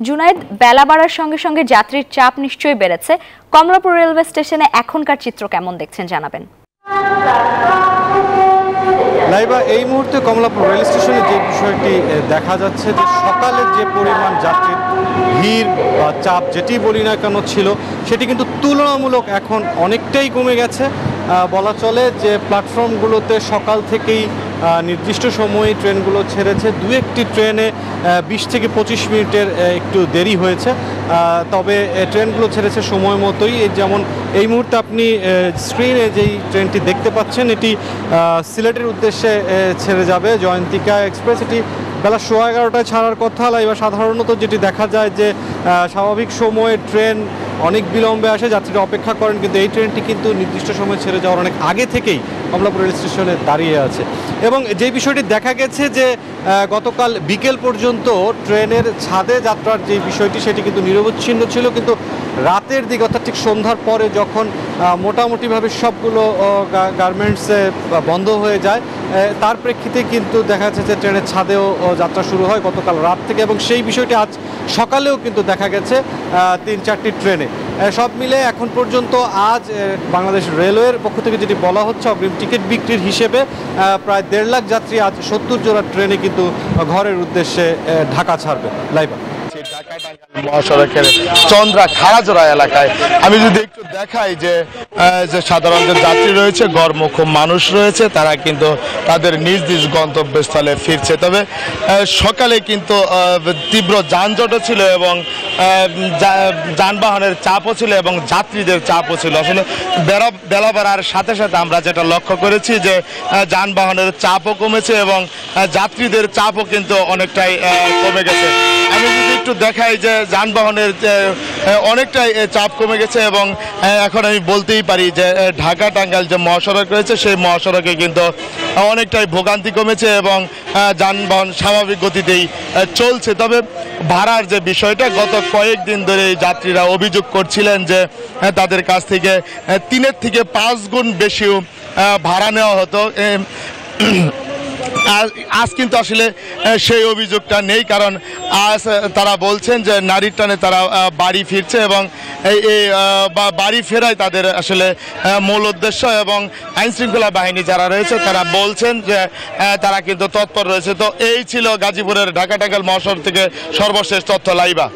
জুনায়েদ, বেলা বাড়ার সঙ্গে সঙ্গে যাত্রীর চাপ নিশ্চয়ই বেড়েছে। কমলাপুর রেলওয়ে স্টেশনে এখনকার চিত্র কেমন দেখছেন জানাবেন। লাইবা, এই মুহূর্তে কমলাপুর রেল স্টেশনে যে বিষয়টি দেখা যাচ্ছে যে সকালে যে পরিমাণ যাত্রীর ভিড় বা চাপ যেটি বলি না কেন ছিল, সেটি কিন্তু তুলনামূলক এখন অনেকটাই কমে গেছে। বলা চলে যে প্ল্যাটফর্মগুলোতে সকাল থেকেই নির্দিষ্ট সময়ে ট্রেনগুলো ছেড়েছে। দু একটি ট্রেনে 20 থেকে 25 মিনিটের একটু দেরি হয়েছে, তবে ট্রেনগুলো ছেড়েছে সময় মতোই। যেমন এই মুহূর্তে আপনি স্ক্রিনে যেই ট্রেনটি দেখতে পাচ্ছেন, এটি সিলেটের উদ্দেশ্যে ছেড়ে যাবে, জয়ন্তিকা এক্সপ্রেস। এটি বেলা 11:15টায় ছাড়ার কথা। এবার সাধারণত যেটি দেখা যায় যে স্বাভাবিক সময়ে ট্রেন অনেক বিলম্বে আসে, যাত্রীরা অপেক্ষা করেন, কিন্তু এই ট্রেনটি কিন্তু নির্দিষ্ট সময় ছেড়ে যাওয়ার অনেক আগে থেকেই কমলাপুর রেল স্টেশনে দাঁড়িয়ে আছে। এবং যে বিষয়টি দেখা গেছে যে গতকাল বিকেল পর্যন্ত ট্রেনের ছাদে যাত্রার যে বিষয়টি, সেটি কিন্তু নিরবচ্ছিন্ন ছিল, কিন্তু রাতের দিকে অর্থাৎ ঠিক সন্ধ্যার পরে যখন মোটামুটিভাবে সবগুলো গার্মেন্টসে বন্ধ হয়ে যায়, তার প্রেক্ষিতে কিন্তু দেখা যাচ্ছে যে ট্রেনের ছাদেও যাত্রা শুরু হয় গতকাল রাত থেকে। এবং সেই বিষয়টি আজ সকালেও কিন্তু দেখা গেছে 3-4টি ট্রেনে। সব মিলে এখন পর্যন্ত আজ বাংলাদেশ রেলওয়ের পক্ষ থেকে যেটি বলা হচ্ছে, অগ্রিম টিকিট বিক্রির হিসেবে প্রায় 1.5 লাখ যাত্রী আজ 70 জোড়া ট্রেনে কিন্তু ঘরের উদ্দেশ্যে ঢাকা ছাড়বে। লাইবা মহাসড়কের চন্দ্রা খাড়াজোড়া এলাকায় আমি যদি একটু দেখাই যে সাধারণ যে যাত্রী রয়েছে, গড়মুখ মানুষ রয়েছে, তারা কিন্তু তাদের নিজ নিজ গন্তব্যস্থলে ফিরছে। তবে সকালে কিন্তু তীব্র যানজটও ছিল এবং যানবাহনের চাপও ছিল এবং যাত্রীদের চাপও ছিল। আসলে বেলা বাড়ার সাথে সাথে আমরা যেটা লক্ষ্য করেছি যে যানবাহনের চাপও কমেছে এবং যাত্রীদের চাপও কিন্তু অনেকটাই কমে গেছে। আমি যদি একটু দেখাই যে যানবাহনের অনেকটাই চাপ কমে গেছে এবং এখন আমি বলতেই পারি যে ঢাকা টাঙ্গাইল যে মহাসড়ক রয়েছে, সেই মহাসড়কে কিন্তু অনেকটাই ভোগান্তি কমেছে এবং যানবাহন স্বাভাবিক গতিতেই চলছে। তবে ভাড়ার যে বিষয়টা, গত কয়েকদিন ধরে যাত্রীরা অভিযোগ করছিলেন যে তাদের কাছ থেকে 3 থেকে 5 গুণ বেশিও ভাড়া নেওয়া হতো। আজ কিন্তু আসলে সেই অভিযোগটা নেই, কারণ আজ তারা বলছেন যে নারীর টানে তারা বাড়ি ফিরছে এবং এই বাড়ি ফেরাই তাদের আসলে মূল উদ্দেশ্য। এবং আইনশৃঙ্খলা বাহিনী যারা রয়েছে তারা বলছেন যে তারা কিন্তু তৎপর রয়েছে। তো এই ছিল গাজীপুরের ঢাকা টাঙ্গাইল মহাসড়ক থেকে সর্বশেষ তথ্য। লাইবা।